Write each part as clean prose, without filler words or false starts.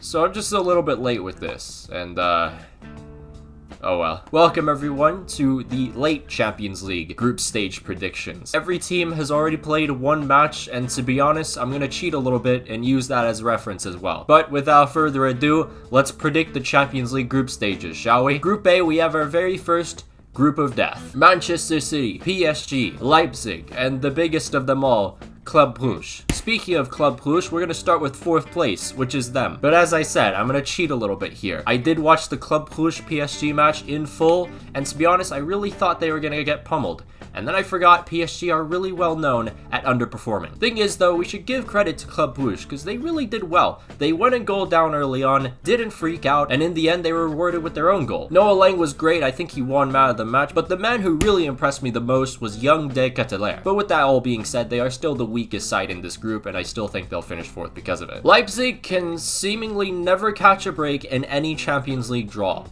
So I'm just a little bit late with this, and oh well. Welcome everyone to the late Champions League group stage predictions. Every team has already played one match, and to be honest, I'm gonna cheat a little bit and use that as reference as well. But without further ado, let's predict the Champions League group stages, shall we? Group A, we have our very first group of death. Manchester City, PSG, Leipzig, and the biggest of them all, Club Brugge. Speaking of Club Brugge, we're going to start with 4th place, which is them. But as I said, I'm going to cheat a little bit here. I did watch the Club Brugge PSG match in full, and to be honest, I really thought they were going to get pummeled. And then I forgot PSG are really well known at underperforming. Thing is though, we should give credit to Club Brugge because they really did well. They went and goal down early on, didn't freak out, and in the end they were rewarded with their own goal. Noah Lang was great, I think he won man of the match, but the man who really impressed me the most was young De Ketelaere. But with that all being said, they are still the weakest side in this group, and I still think they'll finish 4th because of it. Leipzig can seemingly never catch a break in any Champions League draw.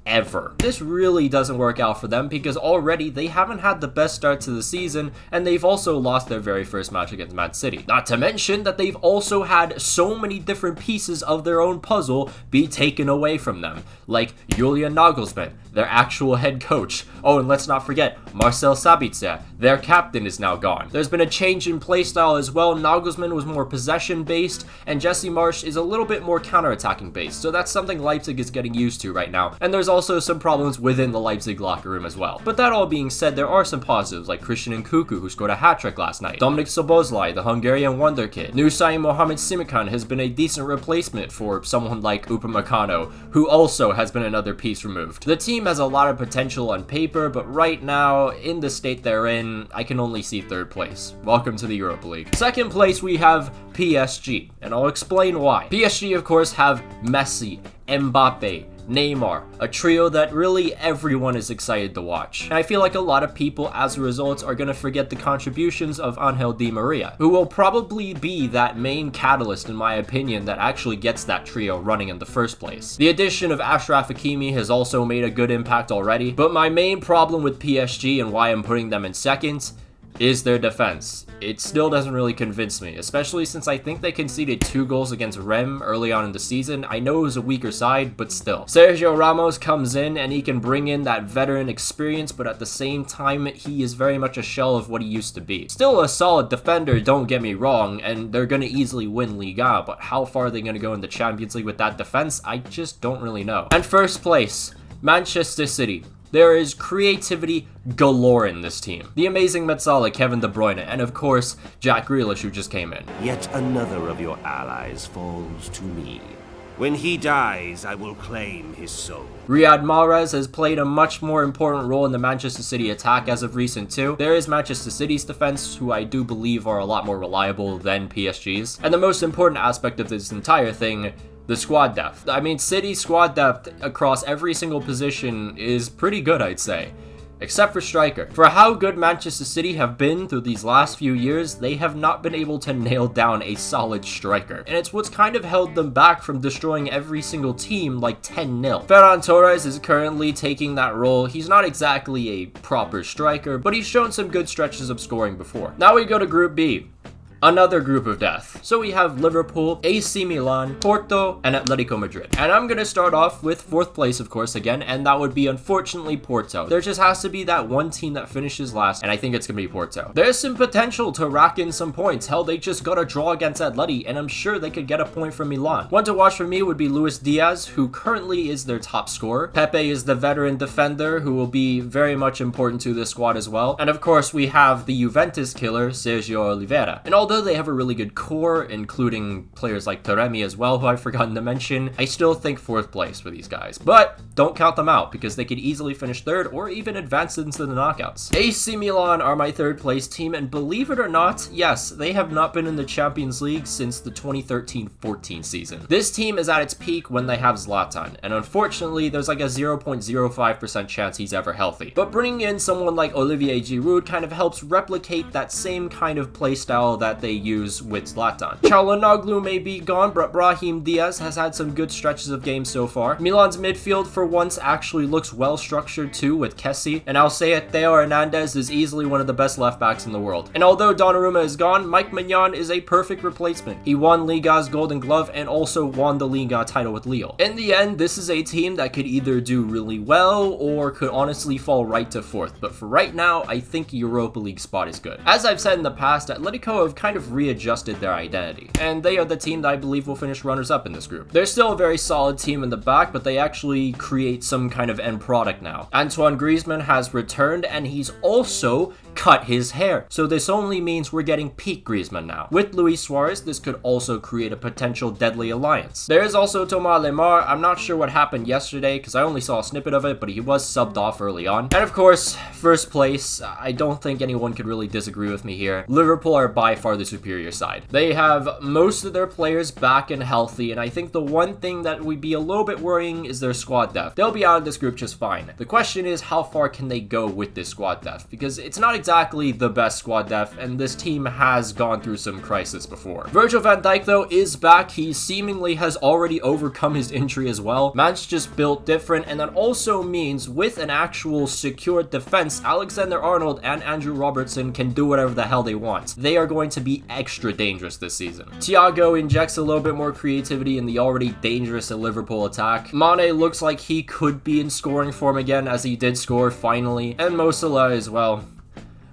Ever. This really doesn't work out for them because already they haven't had the best start to the season, and they've also lost their very first match against Man City. Not to mention that they've also had so many different pieces of their own puzzle be taken away from them, like Julian Nagelsmann, their actual head coach. Oh, and let's not forget, Marcel Sabitzer, their captain, is now gone. There's been a change in playstyle as well. Nagelsmann was more possession-based, and Jesse Marsch is a little bit more counter-attacking based, so that's something Leipzig is getting used to right now. And there's also some problems within the Leipzig locker room as well. But that all being said, there are some positives, like Christian Nkunku, who scored a hat-trick last night. Dominik Szoboszlai, the Hungarian wonder kid. Nusai Mohamed Simikan has been a decent replacement for someone like Upamecano, who also has been another piece removed. The team has a lot of potential on paper, but right now, in the state they're in, I can only see 3rd place. Welcome to the Europa League. 2nd place, we have PSG, and I'll explain why. PSG, of course, have Messi, Mbappe, Neymar, a trio that really everyone is excited to watch. And I feel like a lot of people, as a result, are going to forget the contributions of Angel Di Maria, who will probably be that main catalyst, in my opinion, that actually gets that trio running in the first place. The addition of Achraf Hakimi has also made a good impact already, but my main problem with PSG and why I'm putting them in 2nd is their defense. It still doesn't really convince me, especially since I think they conceded 2 goals against Rennes early on in the season. I know it was a weaker side, but still. Sergio Ramos comes in and he can bring in that veteran experience, but at the same time, he is very much a shell of what he used to be. Still a solid defender, don't get me wrong, and they're going to easily win Liga, but how far are they going to go in the Champions League with that defense? I just don't really know. And 1st place, Manchester City. There is creativity galore in this team. The amazing Metzala, Kevin De Bruyne, and of course, Jack Grealish, who just came in. Yet another of your allies falls to me. When he dies, I will claim his soul. Riyad Mahrez has played a much more important role in the Manchester City attack as of recent too. There is Manchester City's defense, who I do believe are a lot more reliable than PSG's. And the most important aspect of this entire thing, the squad depth. I mean, City's squad depth across every single position is pretty good, I'd say. Except for striker. For how good Manchester City have been through these last few years, they have not been able to nail down a solid striker. And it's what's kind of held them back from destroying every single team like 10-0. Ferran Torres is currently taking that role. He's not exactly a proper striker, but he's shown some good stretches of scoring before. Now we go to Group B. Another group of death. So we have Liverpool, AC Milan, Porto, and Atletico Madrid. And I'm going to start off with 4th place, of course, again, and that would be, unfortunately, Porto. There just has to be that one team that finishes last, and I think it's going to be Porto. There's some potential to rack in some points. Hell, they just got a draw against Atleti, and I'm sure they could get a point from Milan. One to watch for me would be Luis Diaz, who currently is their top scorer. Pepe is the veteran defender, who will be very much important to this squad as well. And of course, we have the Juventus killer, Sergio Oliveira. And although they have a really good core, including players like Taremi as well, who I've forgotten to mention, I still think 4th place for these guys. But don't count them out, because they could easily finish 3rd or even advance into the knockouts. AC Milan are my 3rd place team, and believe it or not, yes, they have not been in the Champions League since the 2013-14 season. This team is at its peak when they have Zlatan, and unfortunately, there's like a 0.05% chance he's ever healthy. But bringing in someone like Olivier Giroud kind of helps replicate that same kind of playstyle that they use with Zlatan. Çalhanoğlu may be gone, but Brahim Diaz has had some good stretches of games so far. Milan's midfield for once actually looks well structured too with Kessie, and I'll say it, Theo Hernandez is easily one of the best left backs in the world. And although Donnarumma is gone, Mike Mignon is a perfect replacement. He won Liga's Golden Glove and also won the Liga title with Lille. In the end, this is a team that could either do really well or could honestly fall right to fourth, but for right now, I think Europa League spot is good. As I've said in the past, Atletico have kind of readjusted their identity, and they are the team that I believe will finish runners-up in this group. They're still a very solid team in the back, but they actually create some kind of end product now. Antoine Griezmann has returned, and he's also cut his hair, so this only means we're getting peak Griezmann now. With Luis Suarez, this could also create a potential deadly alliance. There is also Thomas Lemar. I'm not sure what happened yesterday because I only saw a snippet of it, but he was subbed off early on. And of course, first place, I don't think anyone could really disagree with me here. Liverpool are by far the superior side. They have most of their players back and healthy, and I think the one thing that would be a little bit worrying is their squad depth. They'll be out of this group just fine. The question is, how far can they go with this squad depth? Because it's not exactly the best squad depth, and this team has gone through some crisis before. Virgil van Dijk though is back. He seemingly has already overcome his injury as well. Man's just built different, and that also means with an actual secure defense, Alexander-Arnold and Andrew Robertson can do whatever the hell they want. They are going to be extra dangerous this season. Thiago injects a little bit more creativity in the already dangerous Liverpool attack. Mane looks like he could be in scoring form again, as he did score finally, and Mo Salah as well.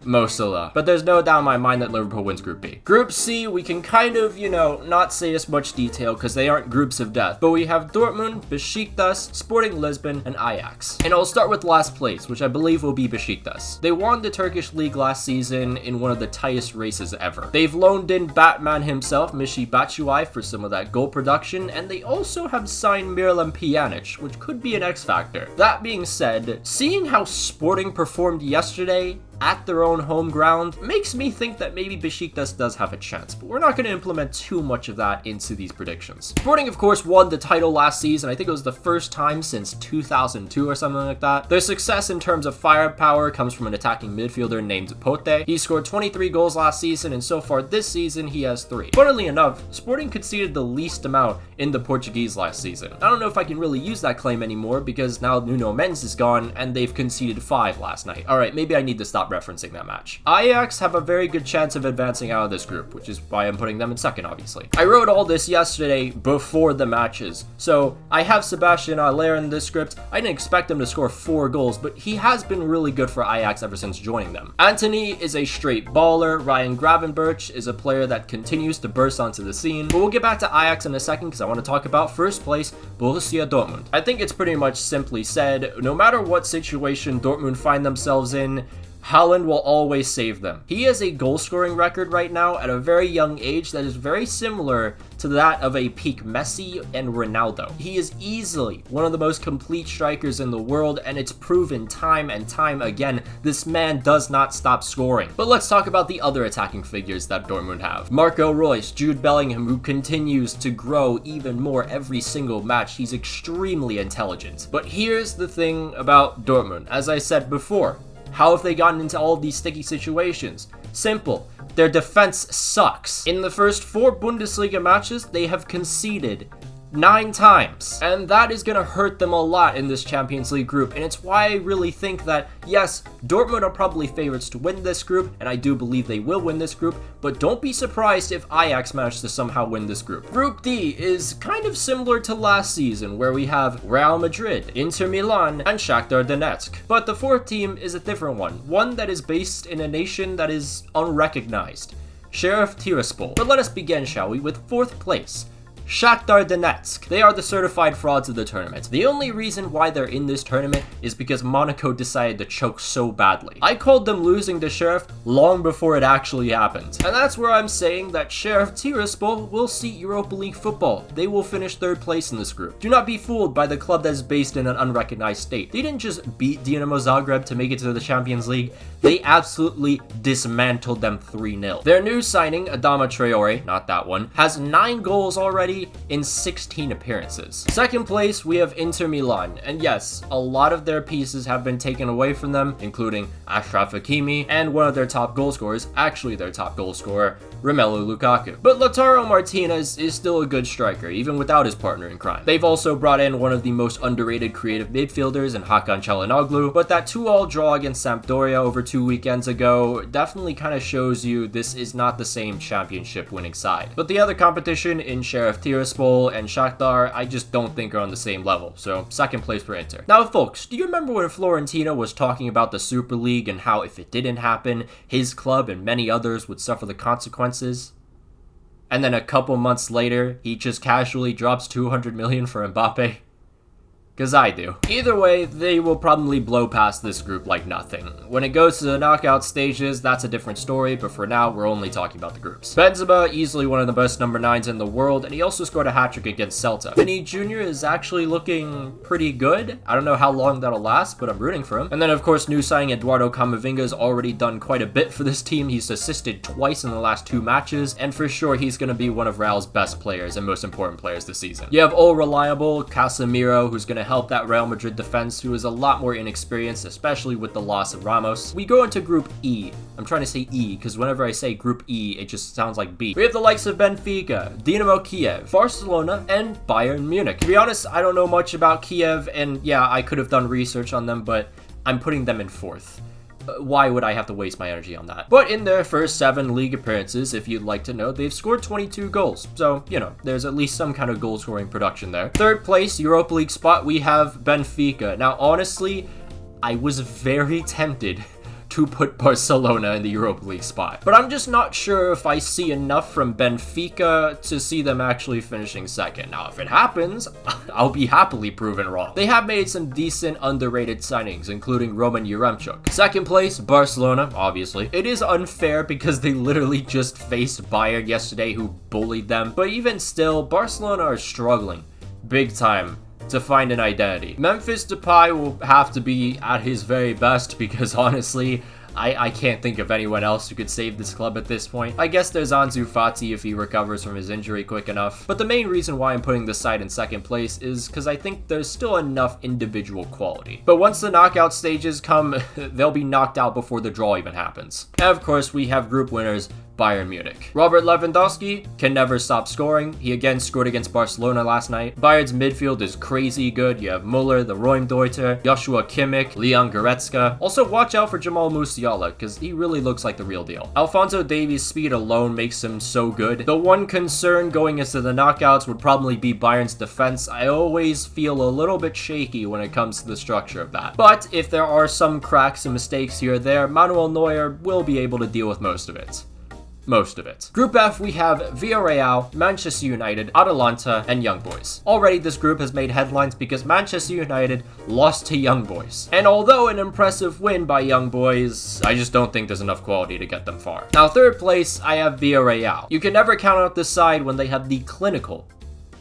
Mo Salah. But there's no doubt in my mind that Liverpool wins Group B. Group C, we can kind of, not say as much detail because they aren't groups of death. But we have Dortmund, Besiktas, Sporting Lisbon, and Ajax. And I'll start with last place, which I believe will be Besiktas. They won the Turkish league last season in one of the tightest races ever. They've loaned in Batman himself, Michy Batshuayi, for some of that goal production, and they also have signed Miralem Pjanic, which could be an X factor. That being said, seeing how Sporting performed yesterday at their own home ground makes me think that maybe Besiktas does have a chance, but we're not going to implement too much of that into these predictions. Sporting, of course, won the title last season. I think it was the first time since 2002 or something like that. Their success in terms of firepower comes from an attacking midfielder named Pote. He scored 23 goals last season, and so far this season, he has 3. Funnily enough, Sporting conceded the least amount in the Portuguese last season. I don't know if I can really use that claim anymore because now Nuno Mendes is gone, and they've conceded 5 last night. Alright, maybe I need to stop referencing that match. Ajax have a very good chance of advancing out of this group, which is why I'm putting them in second, obviously. I wrote all this yesterday before the matches, so I have Sebastian Haller in this script. I didn't expect him to score 4 goals, but he has been really good for Ajax ever since joining them. Antony is a straight baller. Ryan Gravenberch is a player that continues to burst onto the scene, but we'll get back to Ajax in a second because I want to talk about first place, Borussia Dortmund. I think it's pretty much simply said, no matter what situation Dortmund find themselves in, Haaland will always save them. He has a goal-scoring record right now at a very young age that is very similar to that of a peak Messi and Ronaldo. He is easily one of the most complete strikers in the world, and it's proven time and time again, this man does not stop scoring. But let's talk about the other attacking figures that Dortmund have. Marco Reus, Jude Bellingham, who continues to grow even more every single match. He's extremely intelligent. But here's the thing about Dortmund. As I said before, how have they gotten into all of these sticky situations? Simple. Their defense sucks. In the first 4 Bundesliga matches, they have conceded 9 times. And that is going to hurt them a lot in this Champions League group. And it's why I really think that, yes, Dortmund are probably favorites to win this group, and I do believe they will win this group, but don't be surprised if Ajax manage to somehow win this group. Group D is kind of similar to last season, where we have Real Madrid, Inter Milan, and Shakhtar Donetsk. But the 4th team is a different one that is based in a nation that is unrecognized. Sheriff Tiraspol. But let us begin, shall we, with 4th place. Shakhtar Donetsk. They are the certified frauds of the tournament. The only reason why they're in this tournament is because Monaco decided to choke so badly. I called them losing to Sheriff long before it actually happened. And that's where I'm saying that Sheriff Tiraspol will see Europa League football. They will finish 3rd place in this group. Do not be fooled by the club that is based in an unrecognized state. They didn't just beat Dinamo Zagreb to make it to the Champions League. They absolutely dismantled them 3-0. Their new signing, Adama Traore, not that one, has 9 goals already in 16 appearances. 2nd place, we have Inter Milan, and yes, a lot of their pieces have been taken away from them, including Achraf Hakimi and one of their top goal scorers, actually their top goal scorer, Romelu Lukaku. But Lautaro Martinez is still a good striker, even without his partner in crime. They've also brought in one of the most underrated creative midfielders in Hakan Çalhanoğlu, but that 2-2 draw against Sampdoria over 2 weekends ago definitely kind of shows you this is not the same championship winning side. But the other competition in Sheriff Tiraspol and Shakhtar, I just don't think are on the same level, so second place for Inter. Now folks, do you remember when Florentino was talking about the Super League and how if it didn't happen, his club and many others would suffer the consequences? And then a couple months later, he just casually drops 200 million for Mbappe? Because I do. Either way, they will probably blow past this group like nothing. When it goes to the knockout stages, that's a different story, but for now, we're only talking about the groups. Benzema, easily one of the best number 9s in the world, and he also scored a hat-trick against Celta. Vinny Jr. is actually looking pretty good. I don't know how long that'll last, but I'm rooting for him. And then, of course, new signing Eduardo Camavinga's already done quite a bit for this team. He's assisted twice in the last 2 matches, and for sure, he's going to be one of Real's best players and most important players this season. You have all reliable Casemiro, who's going to help that Real Madrid defense, who is a lot more inexperienced, especially with the loss of Ramos. We go into Group E. I'm trying to say E, because whenever I say Group E, it just sounds like B. We have the likes of Benfica, Dinamo Kiev, Barcelona, and Bayern Munich. To be honest, I don't know much about Kiev, and yeah, I could have done research on them, but I'm putting them in 4th. Why would I have to waste my energy on that? But in their first 7 league appearances, if you'd like to know, they've scored 22 goals. So, you know, there's at least some kind of goal scoring production there. 3rd place, Europa League spot, we have Benfica. Now, honestly, I was very tempted to put Barcelona in the Europa League spot. But I'm just not sure if I see enough from Benfica to see them actually finishing 2nd. Now, if it happens, I'll be happily proven wrong. They have made some decent underrated signings, including Roman Yaremchuk. 2nd place, Barcelona, obviously. It is unfair because they literally just faced Bayern yesterday, who bullied them. But even still, Barcelona are struggling big time to find an identity. Memphis Depay will have to be at his very best because honestly, I can't think of anyone else who could save this club at this point. I guess there's Ansu Fati if he recovers from his injury quick enough. But the main reason why I'm putting this side in 2nd place is because I think there's still enough individual quality. But once the knockout stages come, they'll be knocked out before the draw even happens. And of course, we have group winners, Bayern Munich. Robert Lewandowski can never stop scoring. He again scored against Barcelona last night. Bayern's midfield is crazy good. You have Muller, the Reumdeuter, Joshua Kimmich, Leon Goretzka. Also, watch out for Jamal Musiala, because he really looks like the real deal. Alphonso Davies' speed alone makes him so good. The one concern going into the knockouts would probably be Bayern's defense. I always feel a little bit shaky when it comes to the structure of that. But if there are some cracks and mistakes here or there, Manuel Neuer will be able to deal with most of it. Group F, we have Villarreal, Manchester United, Atalanta, and Young Boys. Already, this group has made headlines because Manchester United lost to Young Boys. And although an impressive win by Young Boys, I just don't think there's enough quality to get them far. Now, 3rd place, I have Villarreal. You can never count out this side when they have the clinical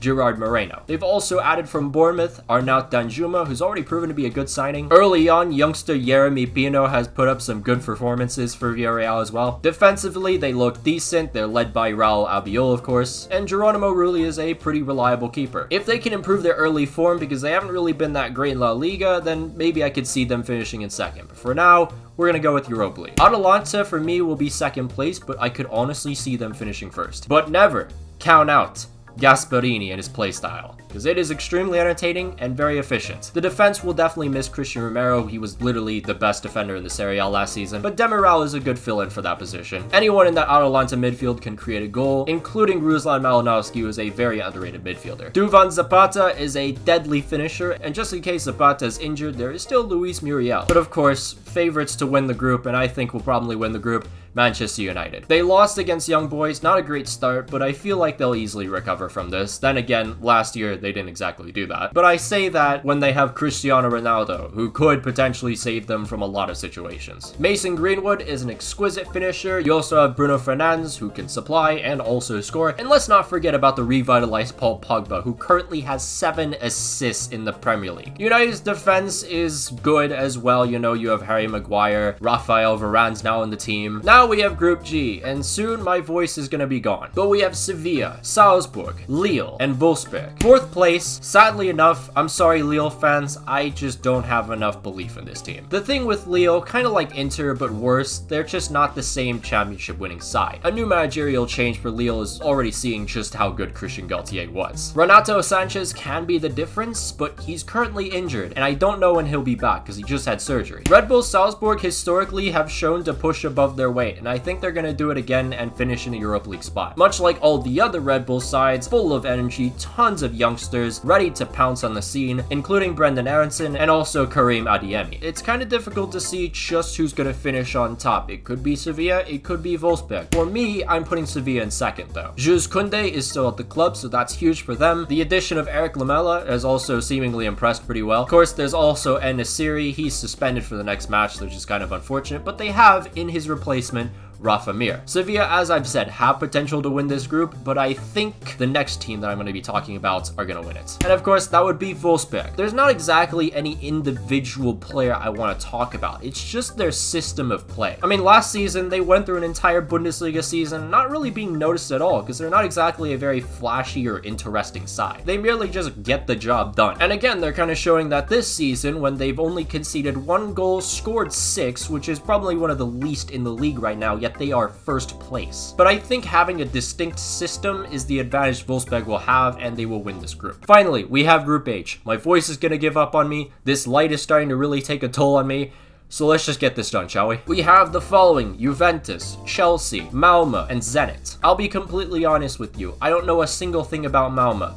Gerard Moreno. They've also added from Bournemouth Arnaut Danjuma, who's already proven to be a good signing. Early on, youngster Yeremy Pino has put up some good performances for Villarreal as well. Defensively, they look decent. They're led by Raul Albiol, of course, and Geronimo Rulli is a pretty reliable keeper. If they can improve their early form, because they haven't really been that great in La Liga, then maybe I could see them finishing in 2nd. But for now, we're gonna go with Europa League. Atalanta, for me, will be 2nd place, but I could honestly see them finishing 1st. But never count out Gasperini and his playstyle, because it is extremely entertaining and very efficient. The defense will definitely miss Christian Romero. He was literally the best defender in the Serie A last season, but Demiral is a good fill-in for that position. Anyone in that Atalanta midfield can create a goal, including Ruslan Malinowski, who is a very underrated midfielder. Duvan Zapata is a deadly finisher, and just in case Zapata is injured, there is still Luis Muriel. But of course, favorites to win the group, and I think will probably win the group, Manchester United. They lost against Young Boys, not a great start, but I feel like they'll easily recover from this. Then again, last year they didn't exactly do that. But I say that when they have Cristiano Ronaldo, who could potentially save them from a lot of situations. Mason Greenwood is an exquisite finisher. You also have Bruno Fernandes, who can supply and also score. And let's not forget about the revitalized Paul Pogba, who currently has 7 assists in the Premier League. United's defense is good as well. You know, you have Harry Maguire, Rafael Varane's now in the team. Now Now we have Group G, and soon my voice is gonna be gone. But we have Sevilla, Salzburg, Lille, and Wolfsburg. Fourth place, sadly enough, I'm sorry Lille fans, I just don't have enough belief in this team. The thing with Lille, kind of like Inter but worse, they're just not the same championship winning side. A new managerial change for Lille is already seeing just how good Christian Galtier was. Renato Sanchez can be the difference, but he's currently injured, and I don't know when he'll be back because he just had surgery. Red Bull Salzburg historically have shown to push above their weight, and I think they're gonna do it again and finish in a Europa League spot. Much like all the other Red Bull sides, full of energy, tons of youngsters, ready to pounce on the scene, including Brendan Aronson and also Karim Adeyemi. It's kind of difficult to see just who's gonna finish on top. It could be Sevilla, it could be Wolfsburg. For me, I'm putting Sevilla in second though. Jules Koundé is still at the club, so that's huge for them. The addition of Eric Lamela has also seemingly impressed pretty well. Of course, there's also En-Nesyri. He's suspended for the next match, which is kind of unfortunate, but they have in his replacement Rafa Mir. Sevilla, as I've said, have potential to win this group, but I think the next team that I'm going to be talking about are going to win it. And of course, that would be Wolfsburg. There's not exactly any individual player I want to talk about. It's just their system of play. I mean, last season, they went through an entire Bundesliga season not really being noticed at all because they're not exactly a very flashy or interesting side. They merely just get the job done. And again, they're kind of showing that this season, when they've only conceded 1 goal, scored 6, which is probably one of the least in the league right now, yet they are first place. But I think having a distinct system is the advantage Wolfsburg will have, and they will win this group. Finally, we have Group H. My voice is gonna give up on me. This light is starting to really take a toll on me. So let's just get this done, shall we? We have the following: Juventus, Chelsea, Malmö, and Zenit. I'll be completely honest with you. I don't know a single thing about Malmö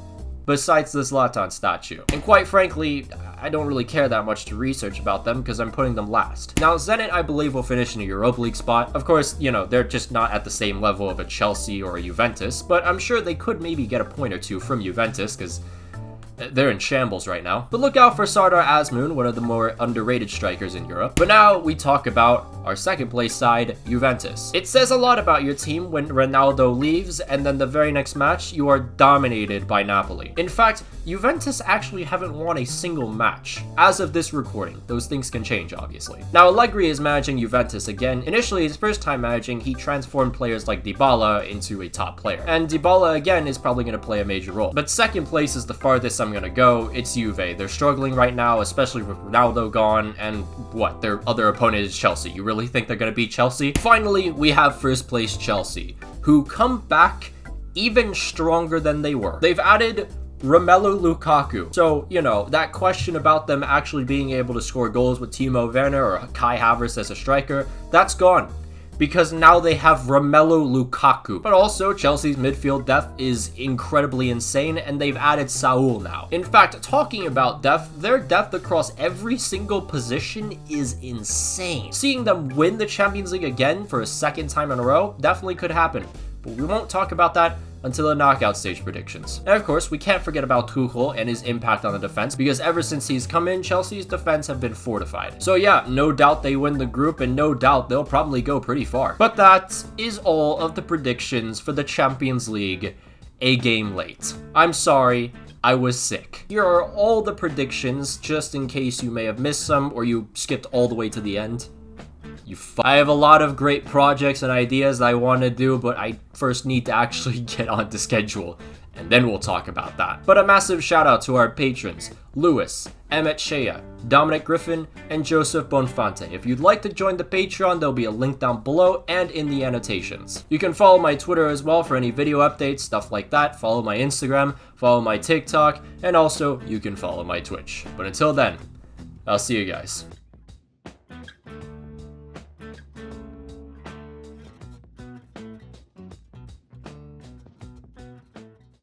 besides the Zlatan statue. And quite frankly, I don't really care that much to research about them because I'm putting them last. Now, Zenit, I believe, will finish in a Europa League spot. Of course, you know, they're just not at the same level of a Chelsea or a Juventus, but I'm sure they could maybe get a point or two from Juventus because they're in shambles right now. But look out for Sardar Azmoun, one of the more underrated strikers in Europe. But now we talk about our second place side, Juventus. It says a lot about your team when Ronaldo leaves and then the very next match you are dominated by Napoli. In fact, Juventus actually haven't won a single match as of this recording. Those things can change, obviously. Now, Allegri is managing Juventus again. Initially, his first time managing, he transformed players like Dybala into a top player. And Dybala, again, is probably going to play a major role. But second place is the farthest I'm going to go. It's Juve. They're struggling right now, especially with Ronaldo gone, and what? Their other opponent is Chelsea. You really think they're going to beat Chelsea? Finally, we have first place Chelsea, who come back even stronger than they were. They've added Romelu Lukaku. So, you know, that question about them actually being able to score goals with Timo Werner or Kai Havertz as a striker, that's gone. Because now they have Romelu Lukaku. But also, Chelsea's midfield depth is incredibly insane, and they've added Saul now. In fact, talking about depth, their depth across every single position is insane. Seeing them win the Champions League again for a second time in a row definitely could happen. But we won't talk about that until the knockout stage predictions. And of course, we can't forget about Tuchel and his impact on the defense, because ever since he's come in, Chelsea's defense have been fortified. So yeah, no doubt they win the group, and no doubt they'll probably go pretty far. But that is all of the predictions for the Champions League a game late. I'm sorry, I was sick. Here are all the predictions, just in case you may have missed some or you skipped all the way to the end. I have a lot of great projects and ideas that I want to do, but I first need to actually get on the schedule, and then we'll talk about that. But a massive shout out to our patrons, Lewis, Emmett Shea, Dominic Griffin, and Joseph Bonfante. If you'd like to join the Patreon, there'll be a link down below and in the annotations. You can follow my Twitter as well for any video updates, stuff like that. Follow my Instagram, follow my TikTok, and also you can follow my Twitch. But until then, I'll see you guys.